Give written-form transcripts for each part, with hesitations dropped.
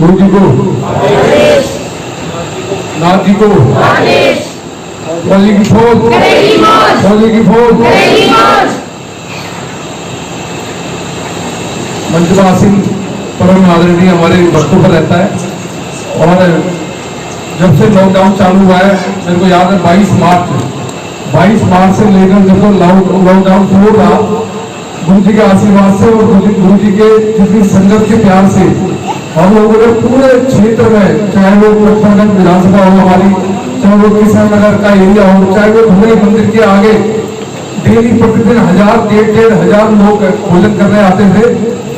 गुरु जी को, नाथ जी को, फौजी की फौज, फौजी की फौज, मंचवासी परम आदरणीय हमारे भक्तों पर रहता है। और जब से लॉकडाउन चालू हुआ है, मेरे को याद है 22 मार्च से लेकर जब लॉकडाउन शुरू हुआ, गुरु जी के आशीर्वाद से और गुरु जी के जितनी संगत के प्यार से हम लोगों ने पूरे क्षेत्र में, चाहे वो लक्ष्मणगंज विधानसभा हो हमारी, चाहे वो किसान नगर का एरिया हो, चाहे वो धुले मंदिर के आगे, डेली प्रतिदिन 1000-1500 लोग भोजन करने आते थे।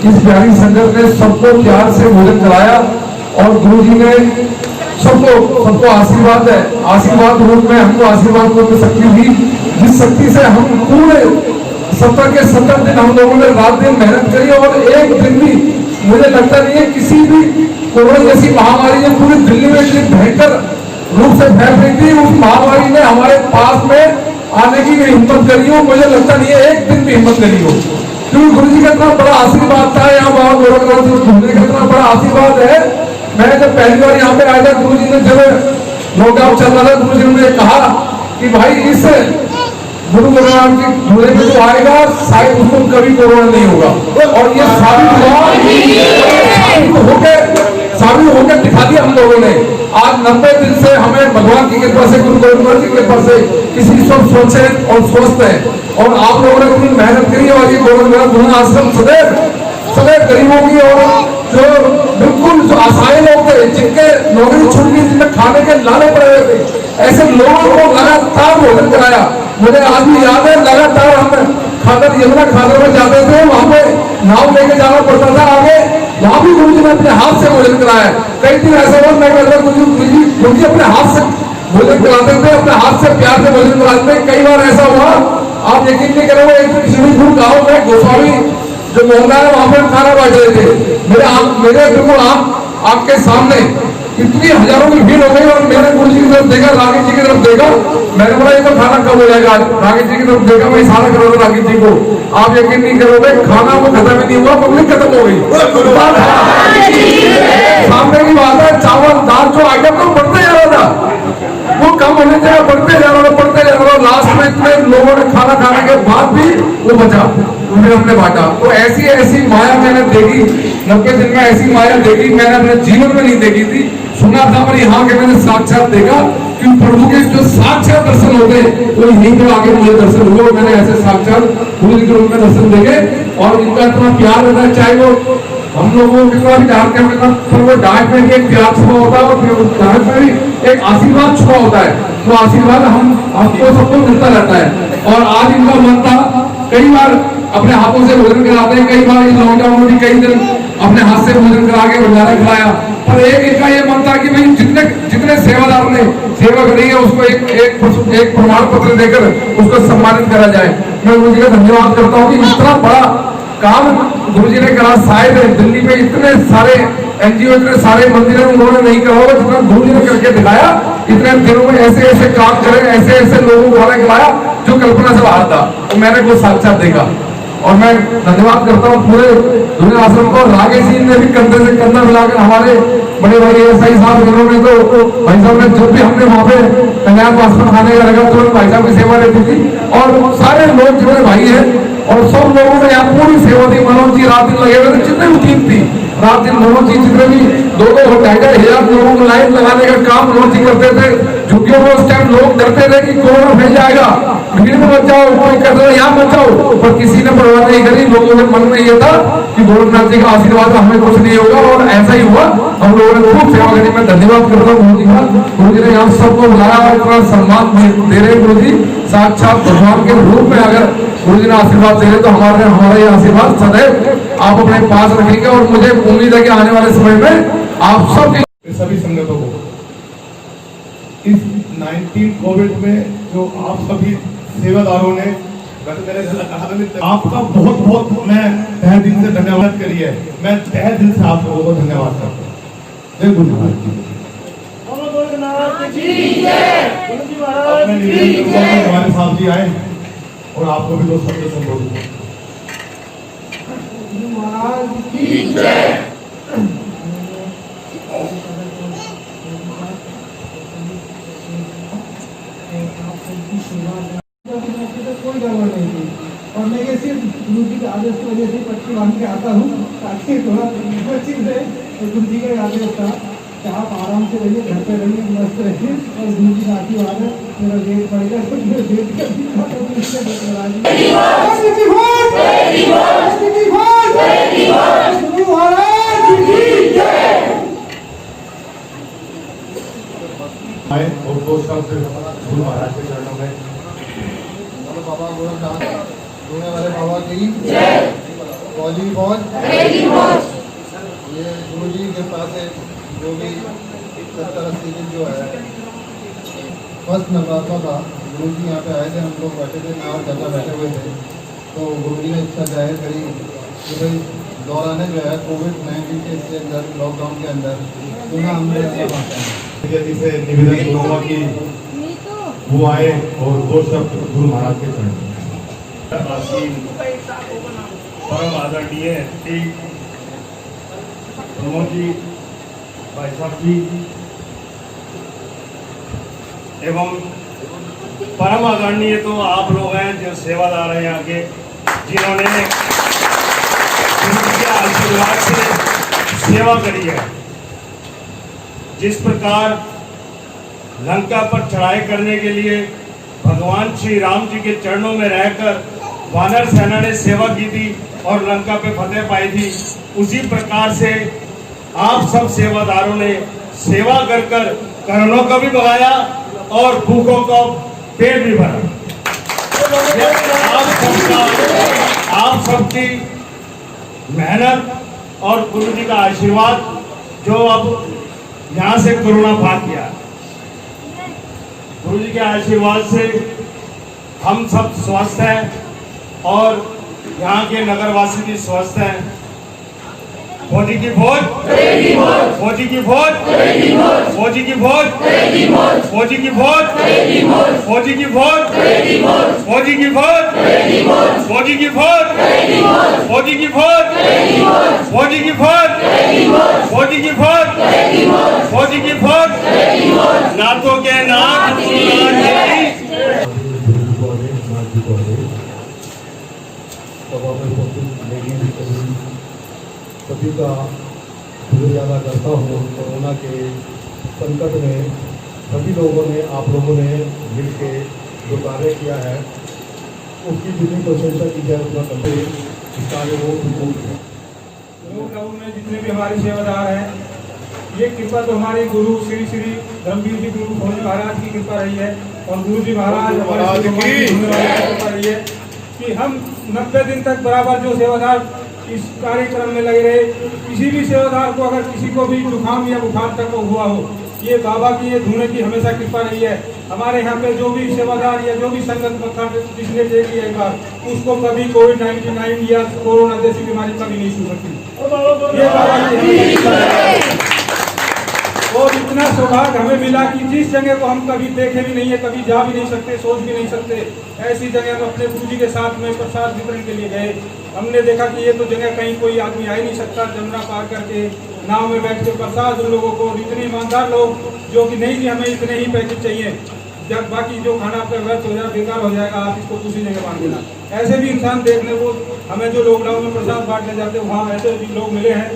इस प्यारी संगत ने सबको प्यार से भोजन कराया और गुरु जी ने सबको आशीर्वाद रूप में हमको आशीर्वाद को शक्ति दी, जिस शक्ति से हम पूरे 70 दिन हम लोगों ने रात दिन मेहनत करी। और एक दिन भी मुझे लगता नहीं है किसी भी कोरोना जैसी महामारी ने पूरी दिल्ली में इतनी भयंकर रूप से फैल रही थी, उस महामारी ने हमारे पास में आने की हिम्मत करी हो, मुझे लगता नहीं है एक दिन भी हिम्मत करी हो, क्योंकि गुरु जी का इतना बड़ा आशीर्वाद था। यहाँ बाबा गोरखनाथ घूमने का इतना बड़ा आशीर्वाद है। मैं जब पहली बार यहाँ पे आया था, गुरु जी ने जब लॉकडाउन चल रहा था, गुरु जी ने मुझे कहा कि भाई इस गुरु गोरखनाथ के झूले में जो आएगा शायद उसको कभी कोरोना नहीं होगा। और ये साबित होकर दिखा दिया हम लोगों ने। आज 90 दिन से हमें भगवान की कृपा से, गुरु गोरखनाथ की कृपा से इसी सब स्वच्छ है और स्वस्थ है। और आप लोगों ने इतनी मेहनत करी और ये गोरखनाथ आश्रम सदैव गरीबों की और जो बिल्कुल जो असहाय लोग थे, जिनके नौकरी छूट गई, जिनमें खाने के लाले पड़े हुए थे, ऐसे लोगों को लगातार भोजन कराया। मुझे आज भी याद है, लगातार हम यमुना खादर में जाते थे, वहां पे नाव लेके जाना पड़ता था आगे, वहां भी गुरु जी ने अपने हाथ से भोजन कराया। कई दिन ऐसा हुआ, मैं कहता गुरु जी अपने हाथ से भोजन कराते थे, अपने हाथ से प्यार से भोजन कराते थे। कई बार ऐसा हुआ, आप यकीन नहीं करोगे, एक शिवपुर गाँव में गोस्वामी जो मोहल्ला है वहां पर खाना बांट रहे थे, मेरे बिल्कुल आपके सामने इतनी हजारों की भीड़ हो गई। और मैंने गुरु जी की तरफ देखा, राकेश जी की तरफ देखा, मैंने बोला ये तो खाना कब हो जाएगा। राकेश जी की तरफ देखा, मैं इशारा कर रहा था राकेश जी को, आप यकीन नहीं करोगे, खाना वो खत्म ही नहीं हुआ, पब्लिक खत्म हो गई। सामने की बात है, चावल दाल जो आइटम तो बढ़ते जा रहा था, वो कम होने से बढ़ते जा रहा। लास्ट में इतने लोगों ने खाना खाने के बाद भी वो बचा, हमने बांटा। तो ऐसी माया मैंने देखी 90 दिन में, ऐसी माया देखी मैंने अपने जीवन में नहीं देखी थी। सुना था पर यहाँ के मैंने साक्षात देखा कि प्रभु के जो साक्षात दर्शन होते वो यहीं पे आके मुझे दर्शन हुए। मैंने ऐसे साक्षात गुरु जी के रूप में दर्शन देखे और इनका इतना प्यार रहता है, चाहे वो हम लोगों को कितना भी डांटते हैं, पर वो डांट में एक प्यार छुपा होता है और डांट में भी एक आशीर्वाद छुपा होता है। तो आशीर्वाद हमको सबको मिलता रहता है। और आज इनका मन था, कई बार अपने हाथों से भोजन कराते हैं, कई बार इस लॉकडाउन में भी कई दिन अपने हाथ से भोजन करा के भंडारा खिलाया। पर एक इनका ये मन था कि भाई जितने सेवादार ने सेवा करी है उसको एक प्रमाण पत्र देकर उसको सम्मानित करा जाए। मैं गुरु जी का धन्यवाद करता हूँ कि इतना बड़ा काम गुरु जी ने करा। शायद दिल्ली में इतने सारे एनजीओ, इतने सारे मंदिर उन्होंने नहीं करा होगा जितना गुरु जी ने करके दिखाया। इतने दिनों में ऐसे काम करे, ऐसे लोगों को खाना खिलाया जो कल्पना से बाहर था, तो मैंने कुछ साक्षात देखा। और मैं धन्यवाद करता हूँ पूरे धुले आश्रम को। राकेश जी ने भी कंधे से कंधा मिलाकर, हमारे बड़े भाई एसआई साहब, इन्होंने तो भाई साहब ने जब भी हमने वहाँ पे कल्याण आश्रम खाने का लगा तो भाई साहब की सेवा रहती थी। और सारे लोग जो भाई है और सब लोगों ने यहाँ पूरी सेवा दी। मनोज जी रात दिन लगे हुए थे, जितने भी टीम थी रात दिन मनोज जी जितने भी 2-2-2.5 लोगों को लाइन लगाने का काम मनोज जी करते थे। झुग्गियों में उस टाइम लोग डरते थे कि कोरोना फैल जाएगा, भीड़ में मत जाओ, कोई कहता था यहाँ मत जाओ, पर किसी ने परवाह नहीं करी। लोगों के मन में ये था कि गोरखनाथ जी का आशीर्वाद हमें कुछ नहीं होगा, और ऐसा ही हुआ। हम लोगों ने खूब सेवा करी। मैं धन्यवाद करता हूँ गुरु जी का। गुरु जी ने यहाँ सबको बुलाया और इतना सम्मान दे रहे। गुरु जी साक्षात भगवान के रूप में अगर गुरु जी ने आशीर्वाद दे रहे तो हमारा ये आशीर्वाद सदैव आप अपने पास रखेंगे। और मुझे उम्मीद है कि आने वाले समय में आप सब सभी संगतों को इस 19 कोविड में जो आप सभी सेवादारों ने आपका बहुत बहुत मैं तहे दिल से धन्यवाद करी है। मैं तहे दिल से आप लोगों को धन्यवाद करता हूँ। जय गुरु हमारे साथ जी आए और आपको भी दो शब्द संबोधित। उनकी सेवा कोई गड़बड़ नहीं थी। और मैं ये सिर्फ गुरु जी के आदेश की वजह से पट्टी बांध के आता हूँ ताकि थोड़ा सुरक्षित रहे। तो गुरु जी का आदेश था कि आप आराम से रहिए, घर पे रहिए, मस्त रहिए। और गुरु जी का आशीर्वाद है, मेरा डेट पड़ेगा तो मेरे डेट का आए और दो शब्द गुरु महाराज के चरणों में। बाबा रोने वाले बाबा की फौजी फौज। ये गुरु जी के पास है जो भी 70-80 दिन जो है फर्स्ट नवरात्रा था। गुरु जी यहाँ पे आए थे, हम लोग बैठे थे, मैं और चाचा बैठे हुए थे। तो गुरु जी ने इच्छा जाहिर करी कि भाई दौरान जो है कोविड-19 के इसके अंदर, लॉकडाउन के अंदर पुनः हमने यदि से निवेदन करूँगा कि वो आए और दो शब्द गुरु महाराज के चरण में। परम आदरणीय श्री प्रमोद जी, भाई साहब जी एवं परम आदरणीय तो आप लोग हैं जो सेवादार हैं यहाँ के, जिन्होंने उनके आशीर्वाद से सेवा करी है। जिस प्रकार लंका पर चढ़ाई करने के लिए भगवान श्री राम जी के चरणों में रहकर वानर सेना ने सेवा की थी और लंका पे फतेह पाई थी, उसी प्रकार से आप सब सेवादारों ने सेवा कर कर करोड़ों को भी भगाया और भूखों को पेट भी भरा। आप सबकी मेहनत और गुरु जी का आशीर्वाद जो अब यहाँ से कोरोना भाग गया, गुरु जी के आशीर्वाद से हम सब स्वस्थ हैं और यहाँ के नगरवासी भी स्वस्थ हैं। फौजी की फौज, फौजी की फौज, फौजी की फौज, फौजी की फौज, फौजी की फौज, फौजी की फौज, फौजी की फौज, फौजी की फौज, फौजी की फौज, फौजी की फौज, फौजी की फौज, नाथों के नाथ सभी का शुक्रिया अदा करता हूँ। कोरोना के संकट में सभी लोगों ने, आप लोगों ने मिल के जो कार्य किया है उसकी जितनी प्रशंसा की जाए उतना करते इस कार्य को लॉकडाउन में जितने भी हमारे सेवादार हैं, ये कृपा तो हमारे गुरु श्री श्री धर्मवीर जी गुरु भोले महाराज की कृपा रही है और गुरु जी महाराज हमारे कृपा रही है कि हम 90 दिन तक बराबर जो सेवादार इस कार्यक्रम में लगे रहे। किसी भी सेवादार को अगर किसी को भी जुकाम या बुखार तक हुआ हो, ये बाबा की ये धुने की हमेशा कृपा रही है। हमारे यहाँ पे जो भी सेवादार या जो भी संगत मक्खा जिसने दे दिया एक बार, उसको कभी कोविड-19 या कोरोना जैसी बीमारी कभी नहीं छू सकती। ये बाबा की और इतना सौभाग्य हमें मिला कि जिस जगह को हम कभी देखे भी नहीं है, कभी जा भी नहीं सकते, सोच भी नहीं सकते, ऐसी जगह हम अपने गुरु जी के साथ में प्रसाद वितरण के लिए गए। हमने देखा कि ये तो जगह कहीं कोई आदमी आ ही नहीं सकता, जमुना पार करके नाव में बैठ के प्रसाद उन लोगों को, इतने ईमानदार लोग जो कि नहीं कि हमें इतने ही पैकेट चाहिए, जब बाकी जो खाना आपका व्यर्थ हो जाए, बेकार हो जाएगा, आप इसको दूसरी जगह बांट देना। ऐसे भी इंसान देखने को हमें जो लॉकडाउन में प्रसाद बांटने जाते हैं वहाँ ऐसे भी लोग मिले हैं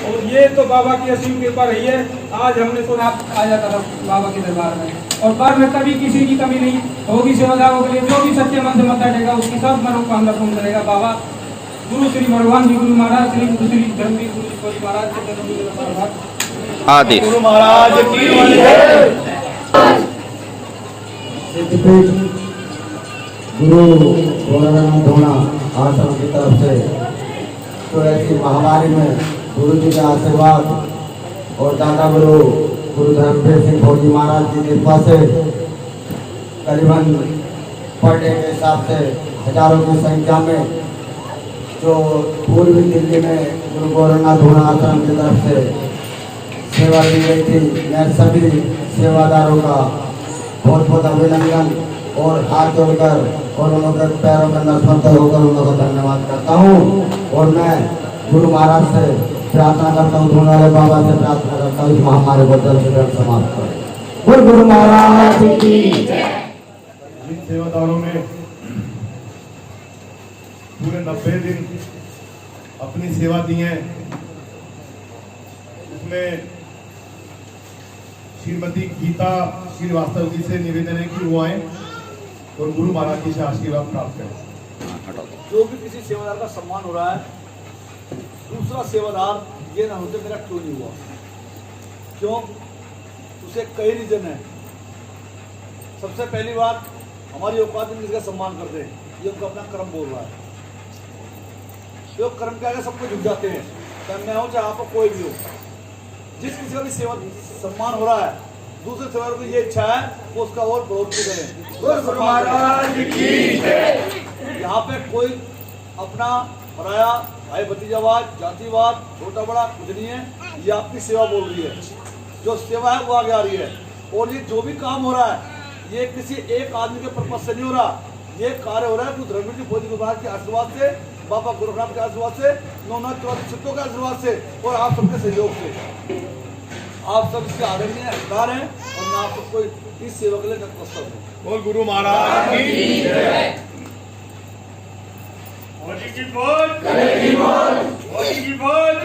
और ये तो बाबा की असीम कृपा रही है। आज हमने सुना आ जाता था बाबा के दरबार में और बाद में कभी किसी की कमी नहीं होगी। सेवादारों के लिए जो भी सच्चे मन से मत देगा उसकी सब मनोकामना पूर्ण करेगा बाबा। गुरु श्री भगवान जी गुरु महाराज श्री गुरु श्री धर्मवीर गुरु जी महाराज के आदि गुरु महाराज की गुरु धोना आश्रम की तरफ से तो ऐसी महामारी में गुरु जी का आशीर्वाद और दादा गुरु धर्मवीर सिंह फौजी महाराज की कृपा से करीबन पर डे के हिसाब से हजारों की संख्या में जो पूर्वी दिल्ली में गुरु गोरखनाथ धोना आश्रम की तरफ से सेवा दी गई थी। मैं सभी सेवादारों का बहुत बहुत अभिनंदन और हाथ जोड़कर और उनके पैरों में नतमस्तक होकर उन लोगों को धन्यवाद करता हूँ। और मैं गुरु महाराज से प्रार्थना करता हूँ, धोने वाले बाबा से प्रार्थना करता हूँ इस महामारी को जल्द से जल्द समाप्त करें। गुरु महाराज की जिन सेवादारों ने पूरे 90 दिन अपनी सेवा दी है, उसमें श्रीमती गीता श्रीवास्तव जी से निवेदन है कि वो आए और गुरु महाराज जी से आशीर्वाद प्राप्त करें। जो भी किसी सेवादार का सम्मान हो रहा है, दूसरा सेवादार ये ना होते मेरा क्यों नहीं हुआ, क्यों? उसे कई रीजन है। सबसे पहली बात, हमारी औकात में जिसका सम्मान करते हैं, ये उनका अपना कर्म बोल रहा है। जो कर्म के आगे सबको झुक जाते हैं, चाहे मैं हो चाहे आप हो, कोई भी हो। जिस किसी का भी सेवा सम्मान हो रहा है, दूसरे सेवादार की ये इच्छा है वो उसका और बढ़ोतरी करें। यहाँ पे कोई अपना पराया भाई भतीजावाद, जातिवाद, छोटा बड़ा कुछ नहीं है। ये आपकी सेवा बोल रही है, जो सेवा है वो आगे आ रही है। और ये जो भी काम हो रहा है, ये किसी एक आदमी के पर्पज से नहीं हो रहा। ये कार्य हो रहा है गुरु धर्मवीर जी भोजी महाराज के आशीर्वाद से, बाबा गोरखनाथ के आशीर्वाद से, नवनाथ चौधरी सिद्धों के आशीर्वाद से और आप सबके सहयोग से। आप सब इसके आदरणीय हकदार हैं और मैं आप सबको इस सेवा के लिए नतमस्तक हूँ। बोल गुरु महाराज की जय। मोदी की बोल, मोदी की बोल।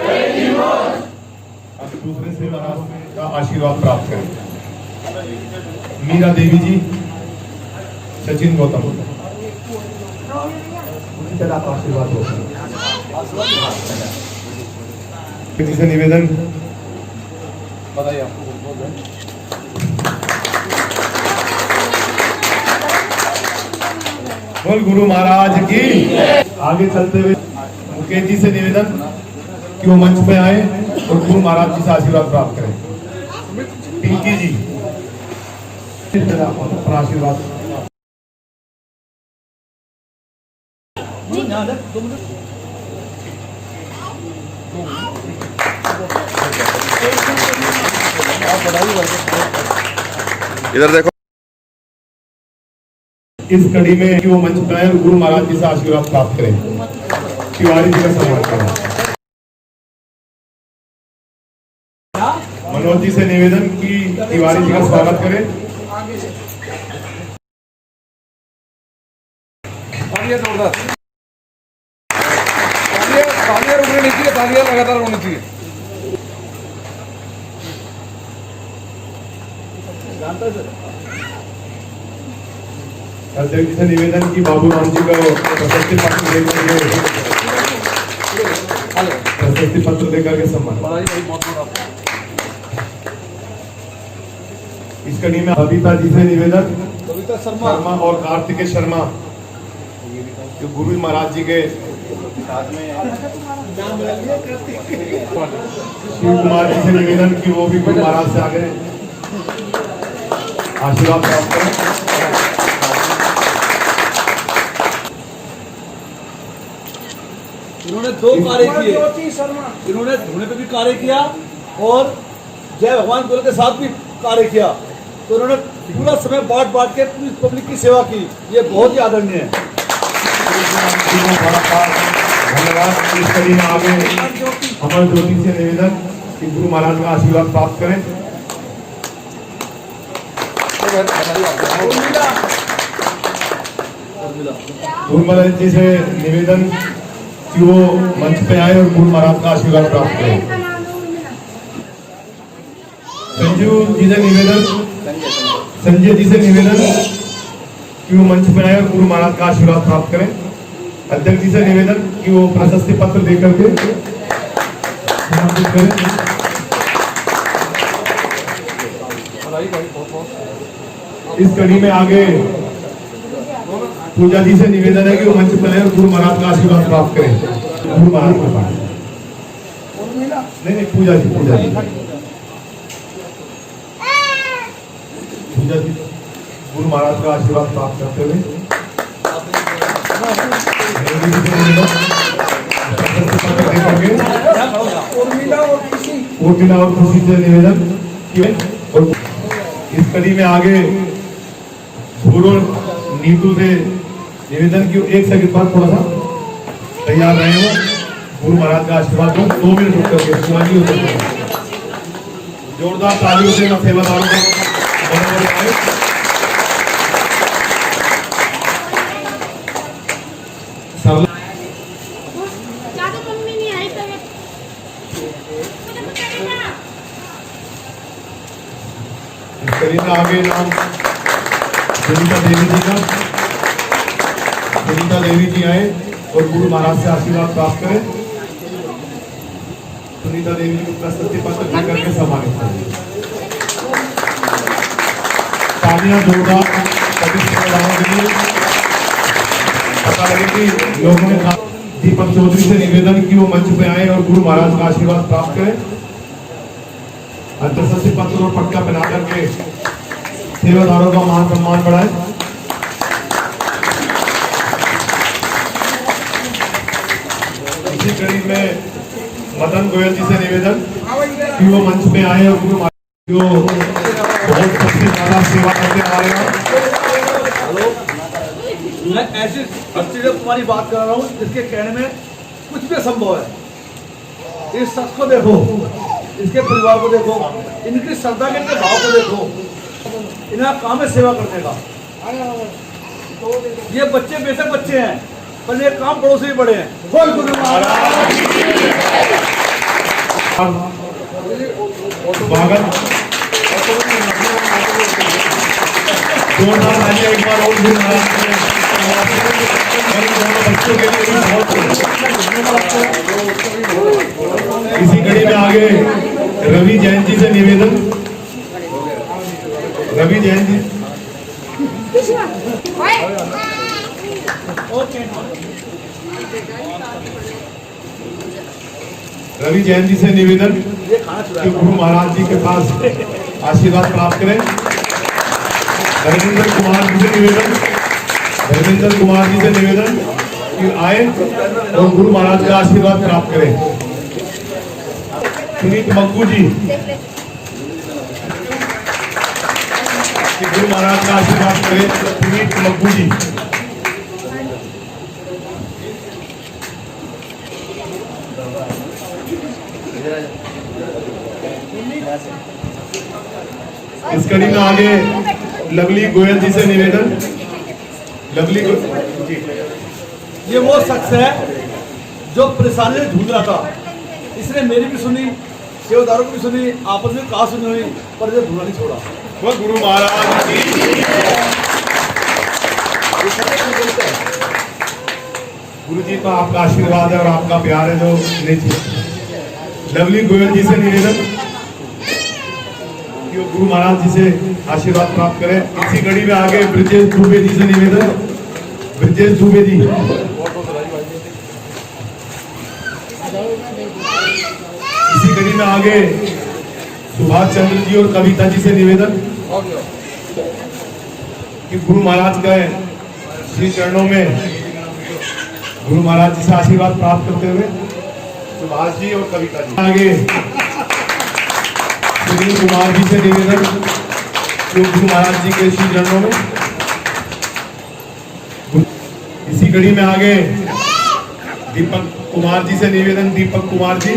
अब दूसरे सेवादार का आशीर्वाद प्राप्त करें। मीरा देवी जी, सचिन गौतम, उसी तरह का आशीर्वाद हो। किसी से निवेदन बताइए आपको बहुत है। बोल गुरु महाराज की। आगे चलते हुए मुकेश जी से निवेदन कि वो मंच पे आए और गुरु महाराज जी से आशीर्वाद प्राप्त करें। पिंकी जी, इस तरह अपना आशीर्वाद। इधर देखो। इस कड़ी में कि वो मंच पे आए और गुरु महाराज जी से आशीर्वाद प्राप्त करें। तिवारी जी का सम्मान करें। मनोज जी से निवेदन कि तिवारी जी का स्वागत करें। तालियां रुकनी नहीं चाहिए, तालियां लगातार होनी चाहिए। अध्यक्ष जी से निवेदन कि बाबू राम जी को प्रशस्ति पत्र देकर के सम्मान। इस कड़ी में बबीता जी से निवेदन, कविता शर्मा और कार्तिकेय शर्मा जो गुरु महाराज जी के शिव कुमार जी से निवेदन कि वो भी गुरु महाराज से आगे आशीर्वाद प्राप्त करें। इन्होंने दो कार्य किए, इन्होंने धोने पे भी कार्य किया और जय भगवान बोल के साथ भी कार्य किया। तो इन्होंने पूरा समय बांट बांट के पूरी पब्लिक की सेवा की। ये बहुत ही आदरणीय है। धन्यवाद। इस कड़ी में आगे अमर ज्योति से निवेदन कि गुरु महाराज का आशीर्वाद प्राप्त करें। गुरु महाराज जी से निवेदन कि वो मंच पे आए और गुरु महाराज का आशीर्वाद प्राप्त करें। संजू जी से निवेदन, संजय जी से निवेदन कि वो मंच पे आए और गुरु महाराज का आशीर्वाद प्राप्त करें। अध्यक्ष जी से निवेदन कि वो प्रशस्ति पत्र देकर के समर्पित करें। इस कड़ी में आगे पूजा जी से निवेदन है कि वो मंच पर आए और गुरु महाराज का आशीर्वाद प्राप्त करें। गुरु महाराज के पास नहीं, पूजा जी पूजा जी गुरु महाराज का आशीर्वाद प्राप्त करते हुए उर्मिला और खुशी से निवेदन किए। और इस कड़ी में आगे भूरो नीतू से निवेदन की 1 सेकंड बाद थोड़ा सा तैयार रहे हो। गुरु महाराज का आशीर्वाद हो 2 मिनट रुक करके शिवाजी हो सकते हैं। जोरदार तालियों से सेवादारों को इस कड़ी में आगे नाम सुनीता देवी जी का। सुनीता देवी जी आए और गुरु महाराज से आशीर्वाद प्राप्त करें। सुनीता देवी जी को प्रशस्ति पत्र देकर के सम्मानित करें। तालियां जोरदार सभी सेवादारों के लिए। पता लगे कि लोगों ने दीपक चौधरी से निवेदन की वो मंच पे आए और गुरु महाराज का आशीर्वाद प्राप्त करें। प्रशस्ति पत्र और पटका पहना करके सेवादारों का मान सम्मान बढ़ाए। इसी कड़ी में मदन गोयल जी से निवेदन कि वो मंच पे आए और गुरु महाराज जो बहुत सबसे ज्यादा सेवा करते आ रहे हैं। मैं ऐसी हस्ती से तुम्हारी बात कर रहा हूँ जिसके कहने में कुछ भी संभव है। इस शख्स को देखो, इसके परिवार को देखो, इनकी श्रद्धा के इनके भाव को देखो। इनका काम है सेवा करने का। ये बच्चे बेशक बच्चे हैं पर ये काम पड़ोस ही बड़े हैं। बोल गुरु महाराज स्वागत जोरदार तालियां एक बार और गुरु महाराज के और इन दोनों बच्चों के लिए भी बहुत। इसी कड़ी में आगे रवि जैन जी से निवेदन। रवि जैन जी रवि जैन जी से निवेदन कि गुरु महाराज जी के पास आशीर्वाद प्राप्त करें। धर्मेंद्र कुमार जी से निवेदन। धर्मेंद्र कुमार जी से निवेदन कि आए और गुरु महाराज का आशीर्वाद प्राप्त करें। सुनीत मक्कू जी कि गुरु महाराज का आशीर्वाद करें। सुनीत मक्कू जी इस कड़ी में आगे लवली गोयल जी से निवेदन। लवली जी ये वो शख्स है जो परेशानी से जूझ रहा था। इसने मेरी भी सुनी, सेवादारों की भी सुनी, आपस में कहा सुनी हुई, पर ये भूला नहीं छोड़ा। वो गुरु महाराज की गुरु जी का आपका आशीर्वाद है और आपका प्यार है जो नीचे। लवली गोयल जी से निवेदन कि वो गुरु महाराज जी से आशीर्वाद प्राप्त करें। इसी कड़ी में आगे ब्रिजेश दुबे जी से निवेदन। ब्रिजेश दुबे जी इसी कड़ी में आगे सुभाष चंद्र जी और कविता जी से निवेदन कि गुरु महाराज का श्री चरणों में गुरु महाराज जी से आशीर्वाद प्राप्त करते हुए सुभाष जी और कविता जी। आगे सुनील कुमार जी से निवेदन जो गुरु महाराज जी के श्री चरणों में। इसी कड़ी में आगे दीपक कुमार जी से निवेदन। दीपक कुमार जी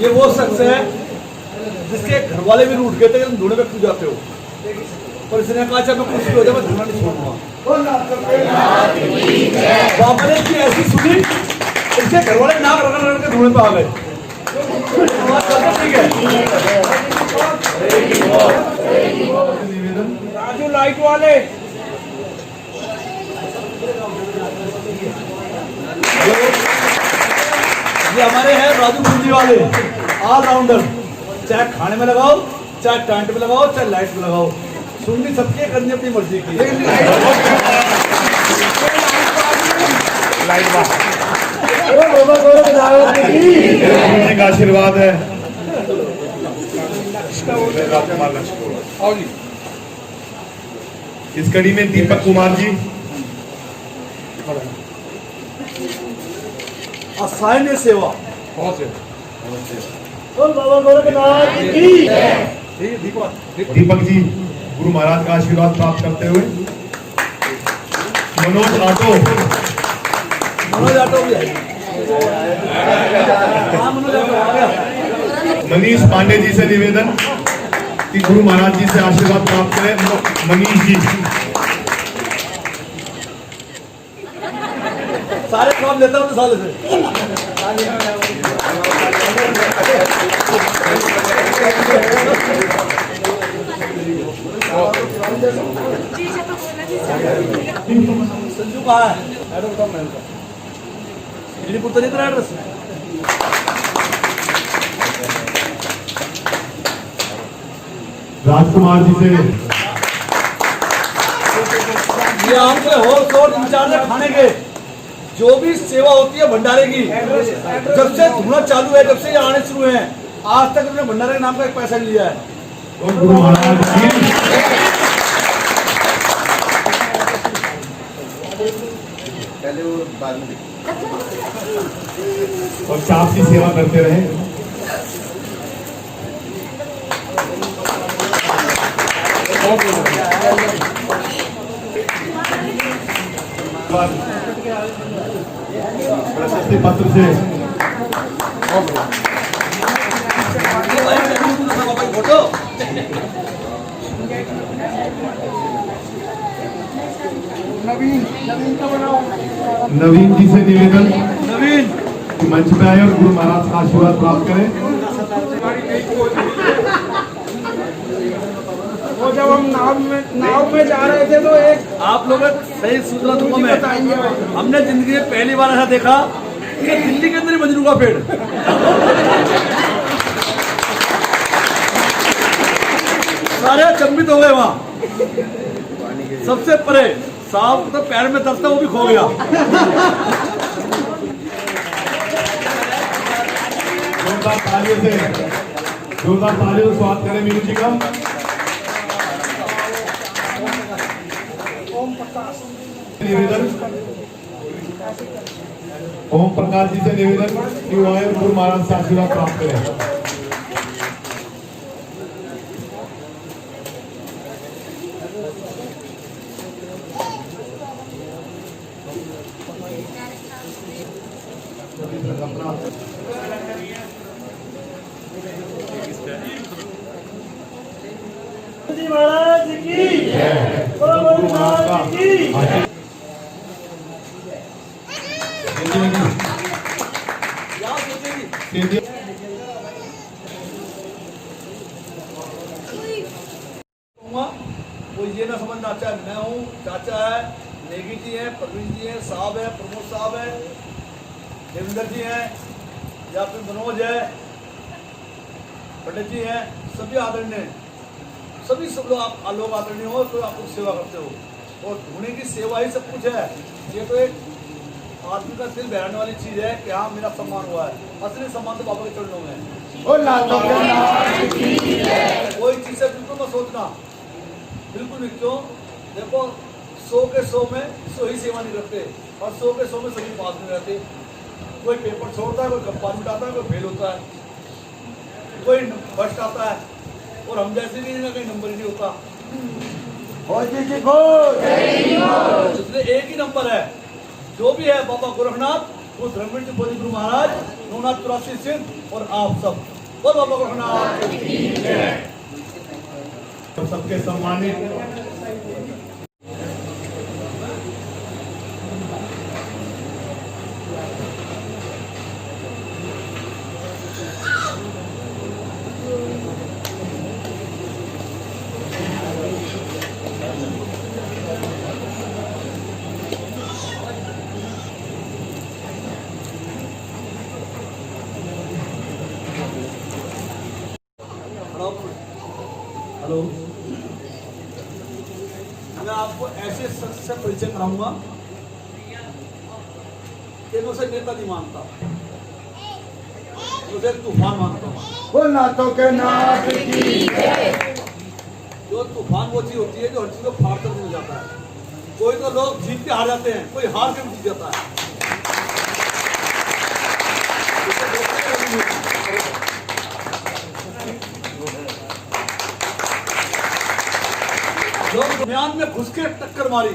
ये वो शख्स है जिसके घर वाले भी रूठ गए थे, तुम ढूंढने में क्यों जाते हो, पर इसने कहा चाहे मैं कुछ भी हो जाए मैं धर्म नहीं छोड़ूंगा। बाबा ने इसकी ऐसी सुनी, इसके घर वाले नाक रगड़ के ढूंढने पे आ गए। ठीक है राजू लाइट वाले ये हमारे हैं राजू पूंजी वाले ऑलराउंडर। चाहे खाने में लगाओ, चाहे टेंट में लगाओ, चाहे लाइट में लगाओ, सुननी सबकी करनी अपनी मर्जी की। का आशीर्वाद है। इस कड़ी में दीपक कुमार जी असाइन्य सेवा। दीपक जी गुरु महाराज का आशीर्वाद प्राप्त करते हुए। मनोज ऑटो मनोज ऑटो भी है। हाँ, मनोज ऑटो आ गया। मनीष पांडे जी से निवेदन कि गुरु महाराज जी से आशीर्वाद प्राप्त करें। मनीष जी सारे काम लेता हूँ साल से। कहाँ है? एड्रेस बताओ मैम का। दिल्लीपुर तो नहीं तेरा एड्रेस? राजकुमार जी से ये आपके होश और इंचार्ज है खाने के। जो भी सेवा होती है भंडारे की, जब से धुना चालू है, जब से ये आने शुरू हैं, आज तक उन्होंने भंडारे के नाम का एक पैसा नहीं लिया है। और गुरु महाराज की और चाप की सेवा करते रहे। प्रशस्ति पत्र से फोटो नवीन जी से निवेदन नवीन कि मंच पे आए और गुरु महाराज का आशीर्वाद प्राप्त करें। वो जब हम नाव में जा रहे थे तो एक आप लोगों को सही सूचना दूंगा मैं। हमने जिंदगी में पहली बार ऐसा देखा कि दिल्ली के अंदर ही मजनू का पेड़। सारे अचंभित हो गए वहां। सबसे परे सांप तो पैर में दर्द था, वो भी खो गया। जोरदार तालियों से स्वागत करें मीनू जी का। निवेदन ओम प्रकाश जी से निवेदन कि वो आए और गुरु महाराज से आशीर्वाद प्राप्त करें। महाराज की गुरु महाराज की वो ये ना समझना चाहे मैं हूँ, चाचा है, नेगी जी हैं, प्रवीण जी हैं, साहब है, प्रमोद साहब है, देवेंद्र जी हैं, या फिर मनोज है, पंडित जी हैं, सभी आदरणीय, सभी सब लोग आदरणीय हो तो आप लोग सेवा करते हो और धोने की सेवा ही सब कुछ है। ये तो एक आदमी का दिल बहलाने वाली चीज है कि हाँ मेरा सम्मान हुआ है। असली सम्मान तो बाबा के चरणों में है। कोई चीज है बिल्कुल मत सोचना, बिल्कुल भी। क्यों? देखो 100 के 100 में 100 ही सेवा नहीं करते और 100 के 100 में सभी पास नहीं रहते। कोई पेपर छोड़ता है, कोई कप्पा उठाता है, कोई फेल होता है, कोई फर्स्ट आता है और हम जैसे भी ना कहीं नंबर ही नहीं होता। इसलिए एक ही नंबर है, जो भी है बाबा गोरखनाथ, वो धर्मवीर जी बोली गुरु महाराज, नवनाथ 84 सिंह और आप सब। बोल बाबा गोरखनाथ। सबके सम्मानित हेलो, मैं आपको ऐसे शख्स से परिचय कराऊंगा कि मैं उसे नेता नहीं मानता, उसे तूफान मानता हूँ। वो नातों के नाथ की जो तूफान वो चीज होती है जो हर चीज को फाड़ कर मिल जाता है। कोई तो लोग जीत के हार जाते हैं, कोई हार के भी जीत जाता है। लोग दरमियान में घुस के टक्कर मारी,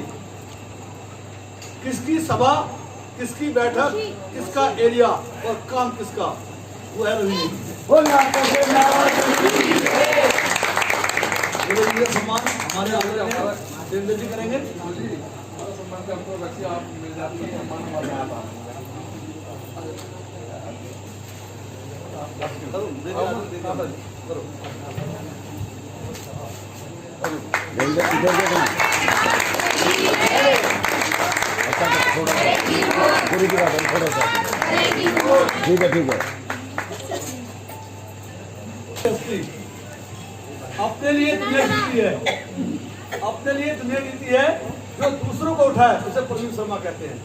किसकी सभा, किसकी बैठक, किसका एरिया और काम किसका, वो है रवि। वो नातों के नाथ की ये सम्मान हमारे आगे देवेंद्र जी करेंगे। पूरी की बात थोड़ा सा ठीक है अपने लिए दुनिया जीती है, अपने लिए दुनिया जीती है। जो दूसरों को उठाए उसे प्रवीण शर्मा कहते हैं।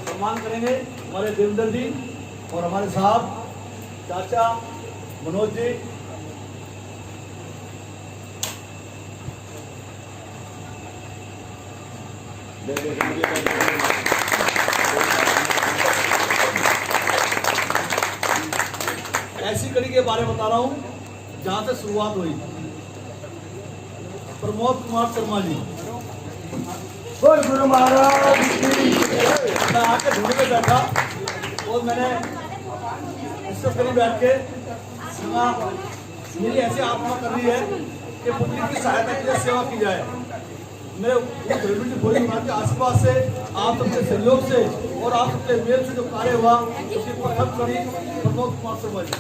सम्मान करेंगे हमारे देवेंद्र जी और हमारे साहब चाचा मनोज जी। ऐसी कड़ी के बारे में बता रहा हूं जहां से शुरुआत हुई। प्रमोद कुमार शर्मा जी, गुरु महाराज मैं आके ढूंढ में बैठा और मैंने इससे करीब बैठ के सुना, मेरी ऐसी आत्मा कर रही है कि पब्लिक की सहायता के लिए सेवा की जाए। मेरे भोली के आशीर्वाद से, आप सबके सहयोग से और आप सबके मेल से जो कार्य हुआ उसकी प्रथम कड़ी प्रमोद कुमार शर्मा जी।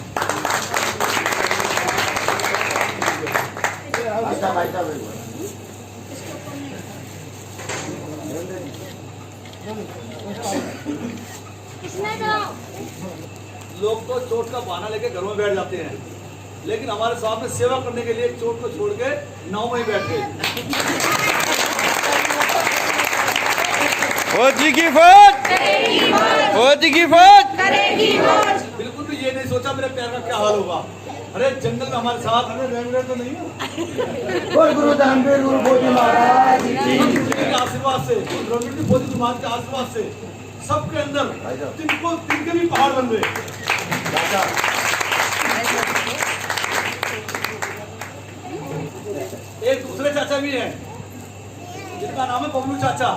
लोग तो चोट का बहाना लेके घर में बैठ जाते हैं, लेकिन हमारे साहब ने सेवा करने के लिए चोट को छोड़ के नाव में ही बैठ गए। फौजी की फौज, फौजी की फौज। बिल्कुल भी ये नहीं सोचा मेरे पैर का क्या हाल होगा। अरे जंगल में हमारे साथ तो नहीं है। गुरु धनवीर गुरु भोजी महाराज के आशीर्वाद से, द्रविड़ भोजी समाज के आशीर्वाद से सबके अंदर तिनके भी पहाड़ बन गए। एक दूसरे चाचा भी हैं जिनका नाम है बबलू चाचा।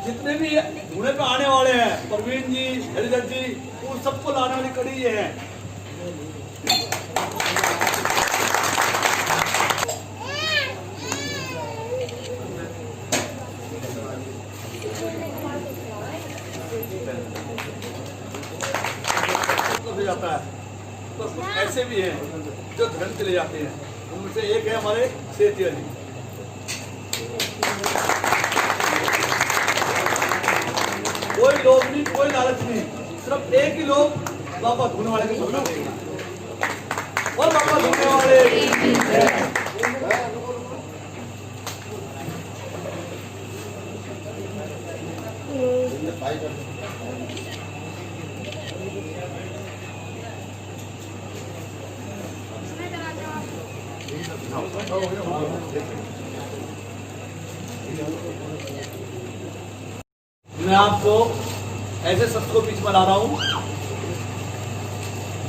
जितने भी धूने पे आने वाले हैं, प्रवीण जी, हरिदत्त जी, उन सबको लाने वाली कड़ी ये है। जाता है तो कुछ ऐसे भी हैं जो धर्म के ले जाते हैं। उनमें से एक है हमारे सेठिया जी। कोई लोभ नहीं, कोई लालच नहीं, सिर्फ एक ही लोग बाबा धोने वाले के भगवान और बाबा धोने वाले। मैं आपको ऐसे शख्स को बीच में ला रहा हूं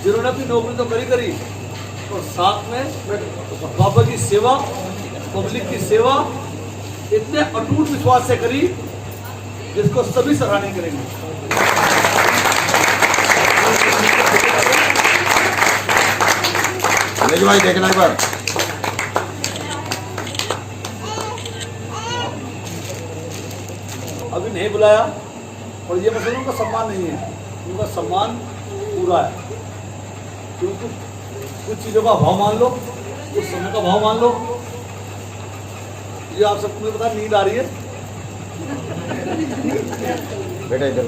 जिन्होंने अपनी नौकरी तो करी और साथ में बाबा की सेवा, पब्लिक की सेवा इतने अटूट विश्वास से करी जिसको सभी सराहनीय करेंगे। भाई देखना एक बार। अभी नहीं बुलाया और ये मतलब उनका सम्मान नहीं है, उनका सम्मान पूरा है। क्योंकि कुछ चीज़ों का भाव मान लो, कुछ समय का भाव मान लो। ये आप सबको मुझे पता नींद आ रही है। बेटा इधर